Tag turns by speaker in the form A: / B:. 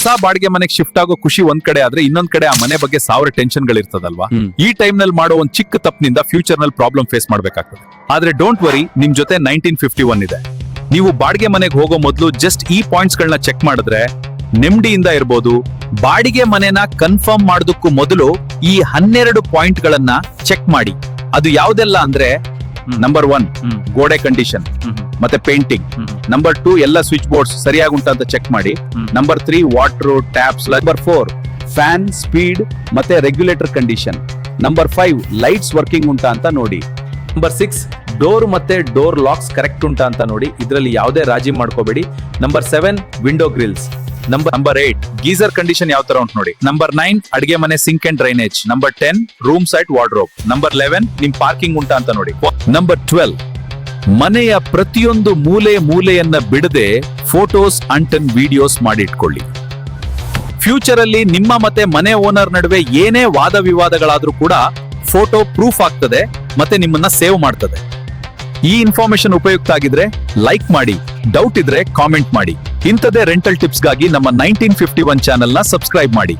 A: ಹೊಸ ಬಾಡಿಗೆ ಮನೆಗೆ ಶಿಫ್ಟ್ ಆಗೋ ಖುಷಿ ಒಂದ್ ಕಡೆ ಆದ್ರೆ ಇನ್ನೊಂದ್ ಕಡೆ ಆ ಮನೆ ಬಗ್ಗೆ 1000 ಟೆನ್ಷನ್ ಗಳಿರ್ತದಲ್ವಾ. ಈ ಟೈಮ್ ನಲ್ಲಿ ಮಾಡೋ ಒಂದ್ ಚಿಕ್ಕ ತಪ್ಪಿನಿಂದ ಫ್ಯೂಚರ್ ನಲ್ಲಿ ಪ್ರಾಬ್ಲಮ್ ಫೇಸ್ ಮಾಡ್ಬೇಕಾಗ್ತದೆ. ಆದ್ರೆ ಡೋಂಟ್ ವರಿ, ನಿಮ್ ಜೊತೆ 1951 ಇದೆ. ನೀವು ಬಾಡಿಗೆ ಮನೆಗೆ ಹೋಗೋ ಮೊದಲು ಜಸ್ಟ್ ಈ ಪಾಯಿಂಟ್ಸ್ ಗಳನ್ನ ಚೆಕ್ ಮಾಡಿದ್ರೆ ನೆಮ್ಮದಿಯಿಂದ ಇರ್ಬೋದು. ಬಾಡಿಗೆ ಮನೆನ ಕನ್ಫರ್ಮ್ ಮಾಡೋದಕ್ಕೂ ಮೊದಲು ಈ 12 ಪಾಯಿಂಟ್ ಗಳನ್ನ ಚೆಕ್ ಮಾಡಿ. ಅದು ಯಾವ್ದೆಲ್ಲ ಅಂದ್ರೆ, ನಂಬರ್ 1 ಗೋಡೆ ಕಂಡೀಷನ್ ಮತ್ತೆ ಪೇಂಟಿಂಗ್. ನಂಬರ್ 2 ಎಲ್ಲ ಸ್ವಿಚ್ ಬೋರ್ಡ್ಸ್ ಸರಿಯಾಗುಂಟ ಅಂತ ಚೆಕ್ ಮಾಡಿ. Number 3 water taps. Number 4 fan speed ಮತ್ತೆ regulator condition. Number 5 lights working ಉಂಟಾ ಅಂತ ನೋಡಿ. ನಂಬರ್ 6 ಡೋರ್ ಮತ್ತೆ ಡೋರ್ ಲಾಕ್ಸ್ ಕರೆಕ್ಟ್ ಉಂಟಾ ಅಂತ ನೋಡಿ. ಇದರಲ್ಲಿ ಯಾವುದೇ ರಾಜಿ ಮಾಡ್ಕೋಬೇಡಿ. Number 7 window grills. Number 8 geyser condition ಯಾವ ತರ ಉಂಟು ನೋಡಿ. ನಂಬರ್ 9 ಅಡಿಗೆ ಮನೆ sink and drainage. Number 10 room side wardrobe. Number 11 ನಿಮ್ ಪಾರ್ಕಿಂಗ್ ಉಂಟಾ ಅಂತ ನೋಡಿ. ನಂಬರ್ 12 ಮನೆಯ ಪ್ರತಿಯೊಂದು ಮೂಲೆಯನ್ನ ಬಿಡದೆ ಫೋಟೋಸ್ ಅಂಡ್ ವಿಡಿಯೋಸ್ ಮಾಡಿಟ್ಕೊಳ್ಳಿ. ಫ್ಯೂಚರ್ ಅಲ್ಲಿ ನಿಮ್ಮ ಮತ್ತೆ ಮನೆ ಓನರ್ ನಡುವೆ ಏನೇ ವಾದ ವಿವಾದಗಳಾದ್ರೂ ಕೂಡ ಫೋಟೋ ಪ್ರೂಫ್ ಆಗ್ತದೆ ಮತ್ತೆ ನಿಮ್ಮನ್ನ ಸೇವ್ ಮಾಡ್ತದೆ. ಈ ಇನ್ಫಾರ್ಮೇಶನ್ ಉಪಯುಕ್ತ ಆಗಿದ್ರೆ ಲೈಕ್ ಮಾಡಿ, ಡೌಟ್ ಇದ್ರೆ ಕಾಮೆಂಟ್ ಮಾಡಿ. ಇಂಥದೇ ರೆಂಟಲ್ ಟಿಪ್ಸ್ಗಾಗಿ ನಮ್ಮ 1951 ಚಾನೆಲ್ನ ಸಬ್ಸ್ಕ್ರೈಬ್ ಮಾಡಿ.